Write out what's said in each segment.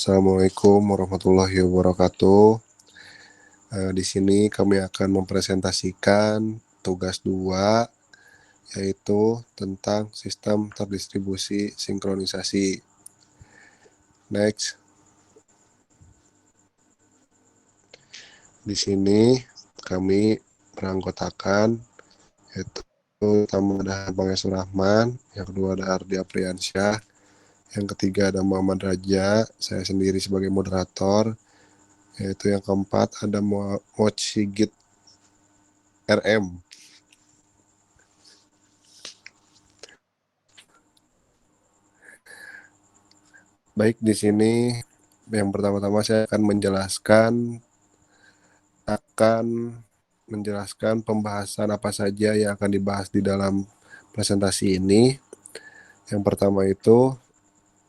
Assalamualaikum warahmatullahi wabarakatuh. Di sini kami akan mempresentasikan tugas 2, yaitu tentang sistem terdistribusi sinkronisasi. Next. Di sini kami beranggotakan, yaitu pertama ada Bang Rahman, yang kedua ada Ardi Apriansyah, yang ketiga ada Muhammad Raja, saya sendiri sebagai moderator, yaitu yang keempat ada Moch Sigit RM. Baik, di sini yang pertama-tama saya akan menjelaskan pembahasan apa saja yang akan dibahas di dalam presentasi ini. Yang pertama itu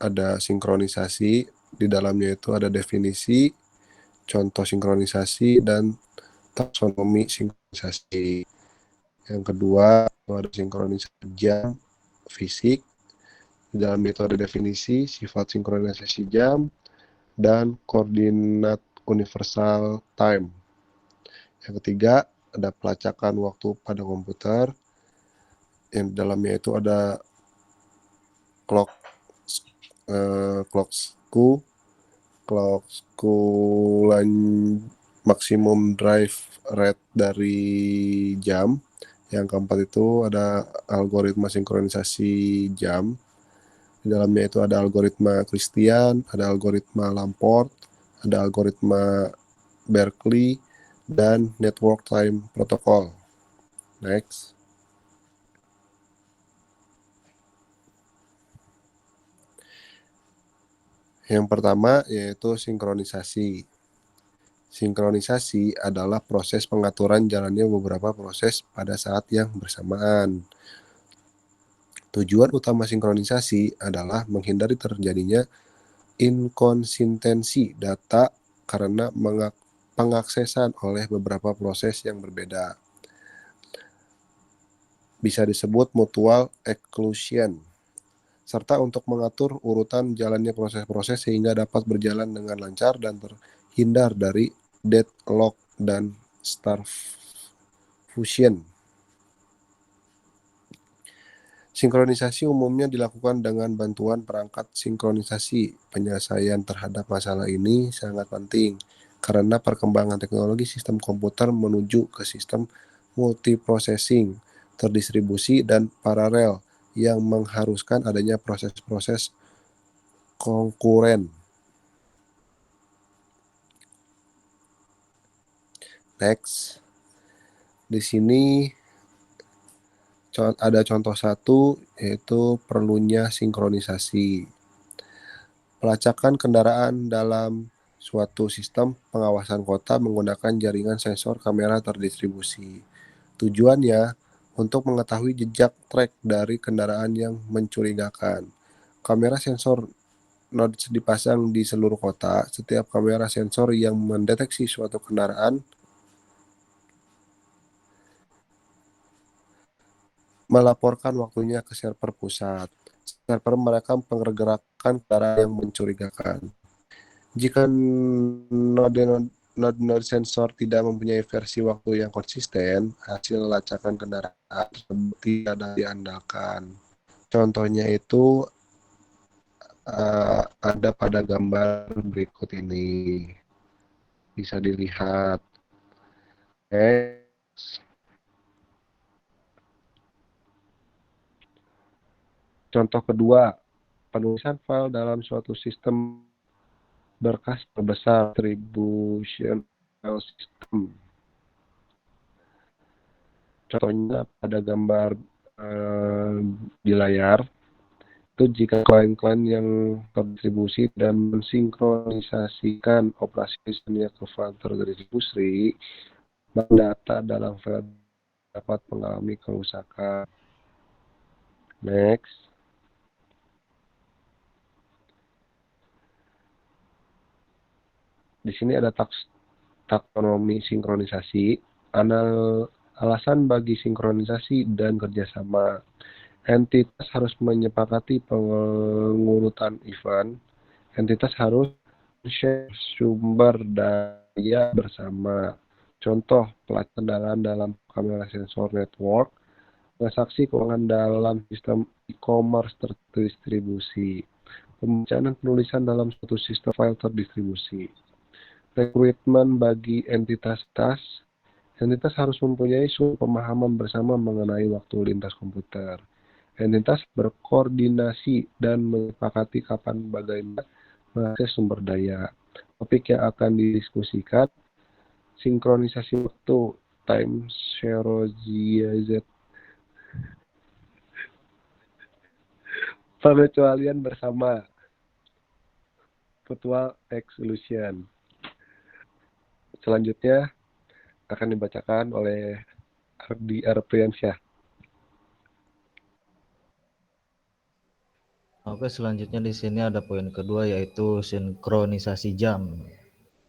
ada sinkronisasi, di dalamnya itu ada definisi, contoh sinkronisasi, dan taksonomi sinkronisasi. Yang kedua itu ada sinkronisasi jam fisik, di dalamnya itu ada definisi, sifat sinkronisasi jam, dan koordinat universal time. Yang ketiga ada pelacakan waktu pada komputer, yang di dalamnya itu ada clock maksimum drive rate dari jam. Yang keempat itu ada algoritma sinkronisasi jam. Di dalamnya itu ada algoritma Christian, ada algoritma Lamport, ada algoritma Berkeley, dan network time protocol. Next. Yang pertama yaitu sinkronisasi. Sinkronisasi adalah proses pengaturan jalannya beberapa proses pada saat yang bersamaan. Tujuan utama sinkronisasi adalah menghindari terjadinya inkonsistensi data karena pengaksesan oleh beberapa proses yang berbeda. Bisa disebut mutual exclusion, serta untuk mengatur urutan jalannya proses-proses sehingga dapat berjalan dengan lancar dan terhindar dari deadlock dan starvation. Sinkronisasi umumnya dilakukan dengan bantuan perangkat sinkronisasi. Penyelesaian terhadap masalah ini sangat penting karena perkembangan teknologi sistem komputer menuju ke sistem multiprocessing, terdistribusi, dan paralel yang mengharuskan adanya proses-proses konkuren. Next. Di sini ada contoh satu, yaitu perlunya sinkronisasi. Pelacakan kendaraan dalam suatu sistem pengawasan kota menggunakan jaringan sensor kamera terdistribusi. Tujuannya untuk mengetahui jejak trek dari kendaraan yang mencurigakan. Kamera sensor nodes dipasang di seluruh kota. Setiap kamera sensor yang mendeteksi suatu kendaraan melaporkan waktunya ke server pusat. Server merekam pergerakan kendaraan yang mencurigakan. Jika node sensor tidak mempunyai versi waktu yang konsisten, hasil lacakan kendaraan tersebut tidak diandalkan. Contohnya itu ada pada gambar berikut ini. Bisa dilihat. Contoh kedua, penulisan file dalam suatu sistem berkas terbesar, distribution file system. Contohnya pada gambar di layar, itu jika klien-klien yang terdistribusi dan mensinkronisasikan operasi sistemnya ke file terdistribusi, maka data dalam file dapat mengalami kerusakan. Next. Di sini ada taksonomi sinkronisasi, alasan bagi sinkronisasi dan kerjasama. Entitas harus menyepakati pengurutan event. Entitas harus share sumber daya bersama. Contoh pelaksanaan dalam kamera sensor network, transaksi keuangan dalam sistem e-commerce terdistribusi, pembacaan dan penulisan dalam suatu sistem file terdistribusi, rekrutmen bagi entitas. Entitas harus mempunyai suatu pemahaman bersama mengenai waktu lintas komputer. Entitas berkoordinasi dan menyepakati kapan bagaimana mengakses sumber daya. Topik yang akan didiskusikan, sinkronisasi waktu, time series, pengecualian bersama, virtual exclusion. Selanjutnya akan dibacakan oleh Ardi Arpriansyah. Oke, selanjutnya di sini ada poin kedua yaitu sinkronisasi jam.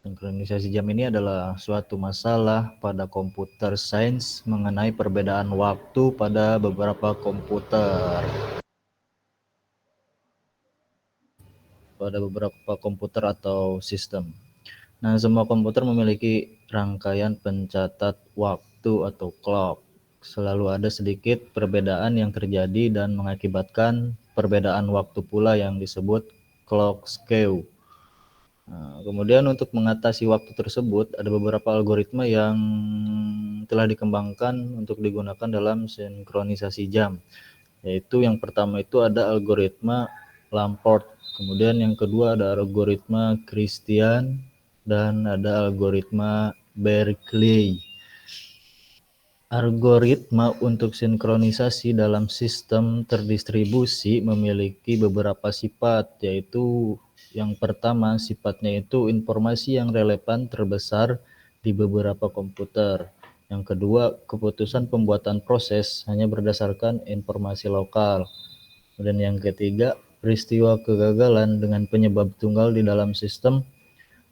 Sinkronisasi jam ini adalah suatu masalah pada komputer sains mengenai perbedaan waktu pada beberapa komputer. Atau sistem. Nah, semua komputer memiliki rangkaian pencatat waktu atau clock. Selalu ada sedikit perbedaan yang terjadi dan mengakibatkan perbedaan waktu pula yang disebut clock skew. Nah, kemudian untuk mengatasi waktu tersebut ada beberapa algoritma yang telah dikembangkan untuk digunakan dalam sinkronisasi jam. Yaitu yang pertama itu ada algoritma Lamport, kemudian yang kedua ada algoritma Christian, dan ada algoritma Berkeley. Algoritma untuk sinkronisasi dalam sistem terdistribusi memiliki beberapa sifat, yaitu yang pertama sifatnya itu informasi yang relevan terbesar di beberapa komputer. Yang kedua, keputusan pembuatan proses hanya berdasarkan informasi lokal. Dan yang ketiga, peristiwa kegagalan dengan penyebab tunggal di dalam sistem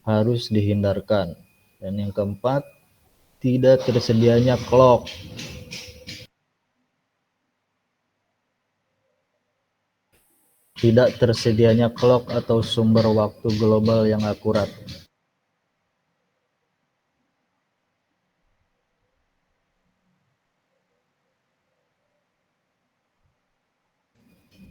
harus dihindarkan. Dan yang keempat, tidak tersedianya clock. Tidak tersedianya clock atau sumber waktu global yang akurat.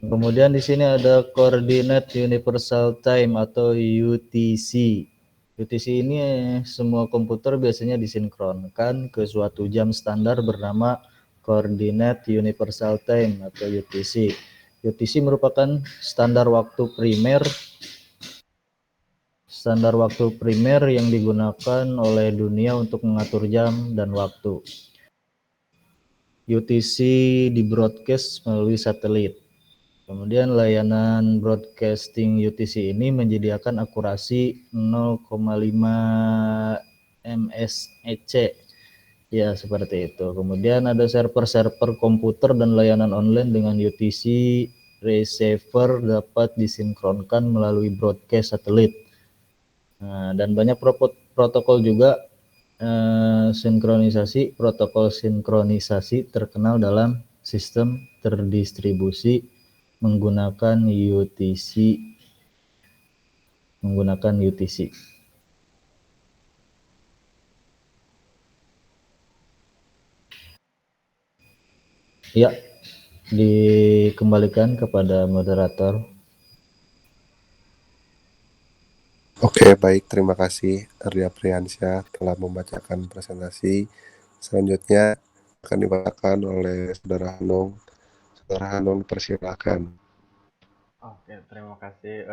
Kemudian di sini ada Coordinate Universal Time atau UTC. UTC ini semua komputer biasanya disinkronkan ke suatu jam standar bernama Coordinate Universal Time atau UTC. UTC merupakan standar waktu primer yang digunakan oleh dunia untuk mengatur jam dan waktu. UTC di-broadcast melalui satelit. Kemudian layanan broadcasting UTC ini menyediakan akurasi 0,5 mSec. Ya, seperti itu. Kemudian ada server-server komputer dan layanan online dengan UTC receiver dapat disinkronkan melalui broadcast satelit. Nah, dan banyak protokol juga protokol sinkronisasi terkenal dalam sistem terdistribusi menggunakan UTC. Ya, dikembalikan kepada moderator. Oke, baik. Terima kasih Ardi Arpriansyah telah membacakan presentasi. Selanjutnya akan dibacakan oleh Saudara Hanung. Saudara Hanung, persilakan. Oke, terima kasih.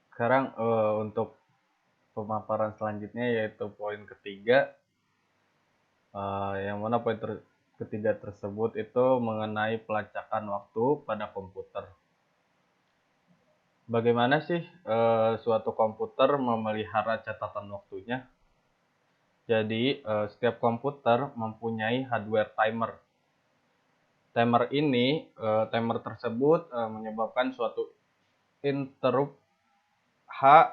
Sekarang untuk pemaparan selanjutnya yaitu poin ketiga, yang mana ketiga tersebut itu mengenai pelacakan waktu pada komputer. Bagaimana sih suatu komputer memelihara catatan waktunya? Jadi setiap komputer mempunyai hardware timer. Timer tersebut menyebabkan suatu interrupt H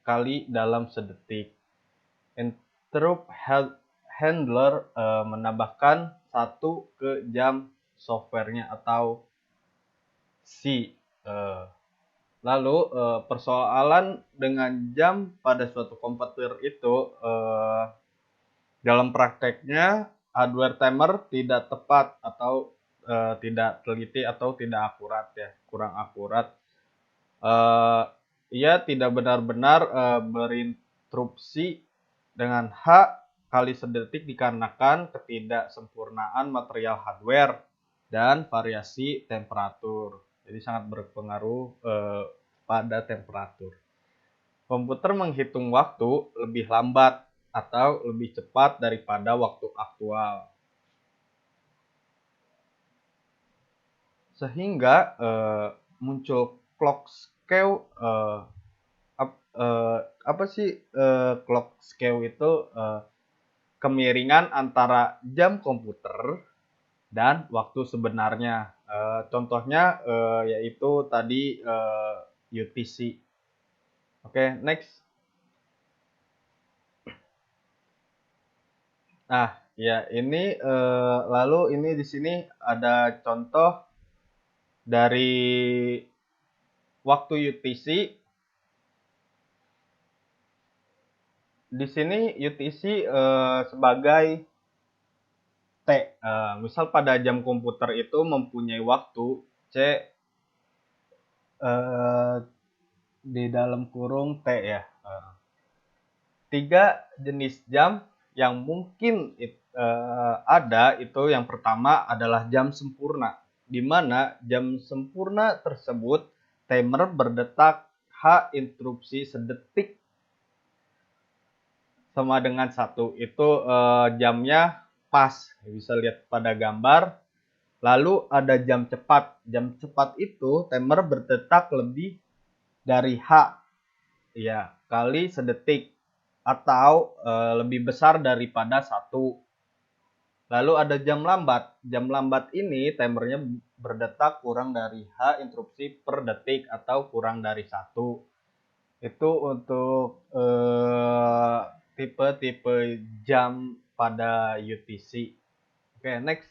kali dalam sedetik. Interrupt handler menambahkan 1 ke jam softwarenya atau C. Lalu persoalan dengan jam pada suatu komputer itu dalam prakteknya hardware timer tidak tepat atau tidak teliti atau tidak akurat ya, kurang akurat. Ia tidak benar-benar berinterupsi dengan H kali sedetik dikarenakan ketidaksempurnaan material hardware dan variasi temperatur. Jadi sangat berpengaruh pada temperatur. Komputer menghitung waktu lebih lambat atau lebih cepat daripada waktu aktual. Sehingga muncul clock skew. Apa sih clock skew itu? Kemiringan antara jam komputer dan waktu sebenarnya. Contohnya yaitu tadi UTC. Oke, next. Nah, ya ini lalu ini di sini ada contoh dari waktu UTC. Di sini UTC sebagai T. Misal pada jam komputer itu mempunyai waktu C di dalam kurung T ya. 3 jenis jam yang mungkin ada itu yang pertama adalah jam sempurna, di mana jam sempurna tersebut timer berdetak H interupsi sedetik sama dengan 1. Itu jamnya pas, bisa lihat pada gambar. Lalu ada jam cepat. Jam cepat itu timer berdetak lebih dari H ya kali sedetik atau lebih besar daripada 1. Lalu ada jam lambat. Jam lambat ini timernya berdetak kurang dari H interupsi per detik atau kurang dari 1. Itu untuk tipe-tipe jam pada UTC. Oke, next.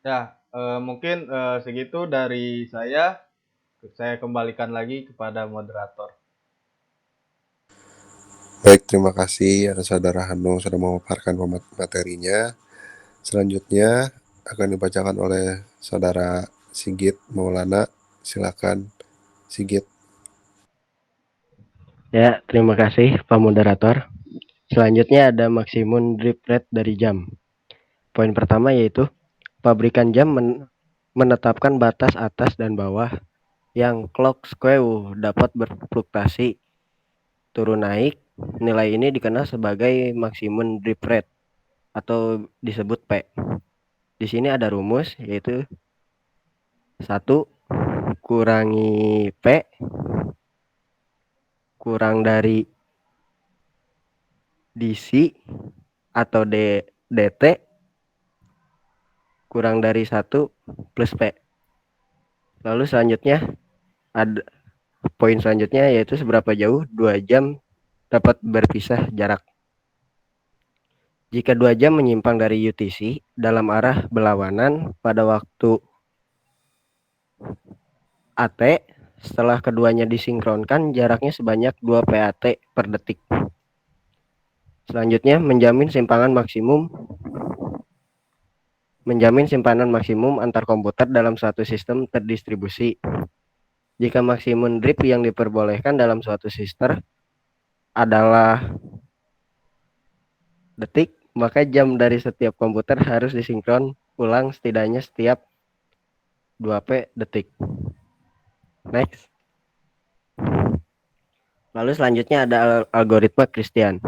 Ya, mungkin segitu dari saya. Saya kembalikan lagi kepada moderator. Baik, terima kasih atas saudara Hanung sudah memaparkan materinya. Selanjutnya akan dibacakan oleh saudara Sigit Maulana. Silakan, Sigit. Ya, terima kasih Pak Moderator. Selanjutnya ada maksimum drip rate dari jam. Poin pertama yaitu pabrikan jam menetapkan batas atas dan bawah yang clock skew dapat berfluktuasi turun naik. Nilai ini dikenal sebagai maksimum drip rate atau disebut P. Di sini ada rumus yaitu 1 kurangi P kurang dari DC atau DT kurang dari 1 plus P. Lalu selanjutnya ada poin selanjutnya yaitu seberapa jauh 2 jam dapat berpisah jarak. Jika 2 jam menyimpang dari UTC dalam arah berlawanan pada waktu AT, setelah keduanya disinkronkan jaraknya sebanyak 2 PAT per detik. Selanjutnya menjamin simpanan maksimum antar komputer dalam suatu sistem terdistribusi. Jika maksimum drip yang diperbolehkan dalam suatu sistem adalah detik, maka jam dari setiap komputer harus disinkron ulang setidaknya setiap 2P detik. Next. Lalu selanjutnya ada algoritma Christian.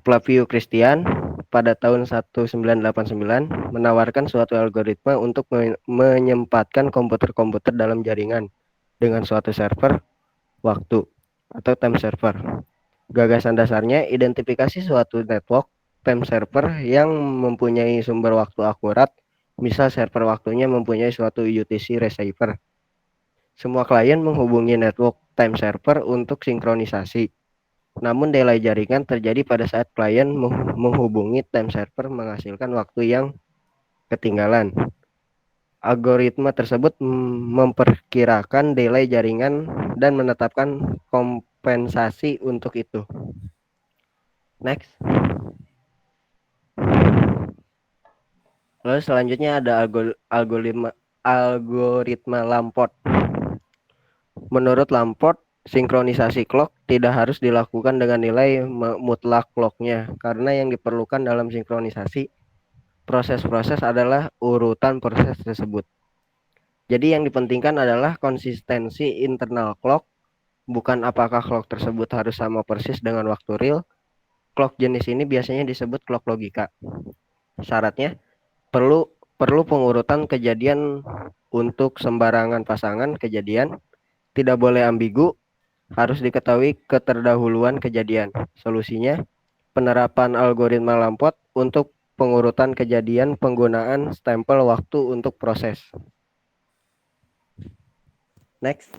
Flavio Christian pada tahun 1989 menawarkan suatu algoritma untuk menyempatkan komputer-komputer dalam jaringan dengan suatu server waktu atau time server. Gagasan dasarnya identifikasi suatu network time server yang mempunyai sumber waktu akurat, misal server waktunya mempunyai suatu UTC receiver. Semua klien menghubungi network time server untuk sinkronisasi. Namun delay jaringan terjadi pada saat klien menghubungi time server menghasilkan waktu yang ketinggalan. Algoritma tersebut memperkirakan delay jaringan dan menetapkan kompensasi untuk itu. Next. Lalu selanjutnya ada algoritma Lamport. Menurut Lamport, sinkronisasi clock tidak harus dilakukan dengan nilai mutlak clocknya, karena yang diperlukan dalam sinkronisasi proses-proses adalah urutan proses tersebut. Jadi yang dipentingkan adalah konsistensi internal clock, bukan apakah clock tersebut harus sama persis dengan waktu real. Clock jenis ini biasanya disebut clock logika. Syaratnya perlu pengurutan kejadian untuk sembarangan pasangan kejadian, tidak boleh ambigu, harus diketahui keterdahuluan kejadian. Solusinya, penerapan algoritma Lamport untuk pengurutan kejadian penggunaan stempel waktu untuk proses. Next.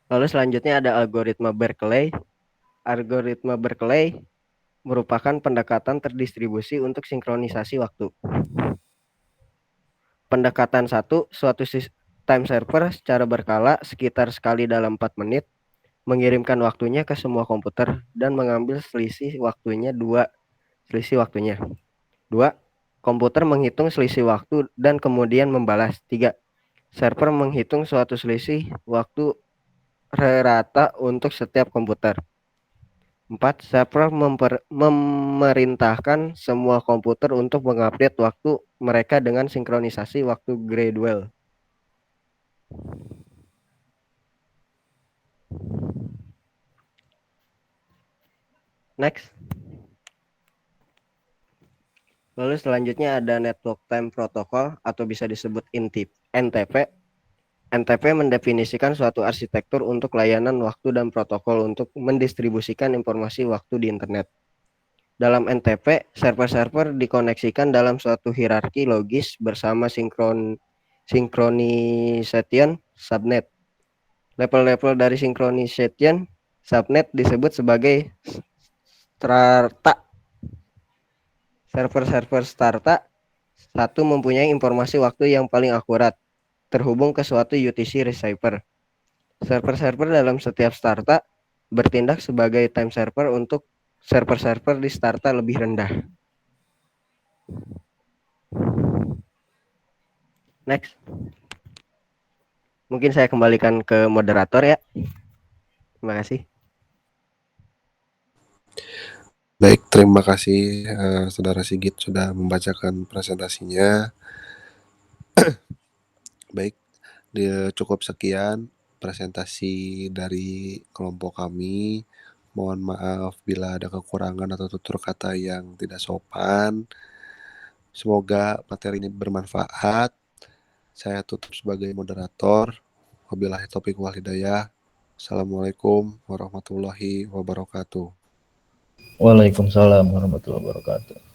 Lalu selanjutnya ada algoritma Berkeley. Algoritma Berkeley merupakan pendekatan terdistribusi untuk sinkronisasi waktu. Pendekatan 1, suatu time server secara berkala sekitar sekali dalam 4 menit mengirimkan waktunya ke semua komputer dan mengambil selisih waktunya 2. Komputer menghitung selisih waktu dan kemudian membalas. 3. Server menghitung suatu selisih waktu rata untuk setiap komputer. 4. Server memerintahkan semua komputer untuk mengupdate waktu mereka dengan sinkronisasi waktu gradual. Next. Lalu selanjutnya ada Network Time Protocol atau bisa disebut NTP. NTP mendefinisikan suatu arsitektur untuk layanan waktu dan protokol untuk mendistribusikan informasi waktu di internet. Dalam NTP, server-server dikoneksikan dalam suatu hierarki logis bersama synchronization subnet. Level-level dari synchronization subnet disebut sebagai strata. Server-server strata 1 mempunyai informasi waktu yang paling akurat, terhubung ke suatu UTC receiver. Server-server dalam setiap strata bertindak sebagai time server untuk server-server di strata lebih rendah. Next. Mungkin saya kembalikan ke moderator ya. Terima kasih. Baik, terima kasih Saudara Sigit sudah membacakan presentasinya. Baik, cukup sekian presentasi dari kelompok kami. Mohon maaf bila ada kekurangan atau tutur kata yang tidak sopan. Semoga materi ini bermanfaat. Saya tutup sebagai moderator. Wabillahi taufiq wal hidayah. Assalamualaikum warahmatullahi wabarakatuh. Waalaikumsalam warahmatullahi wabarakatuh.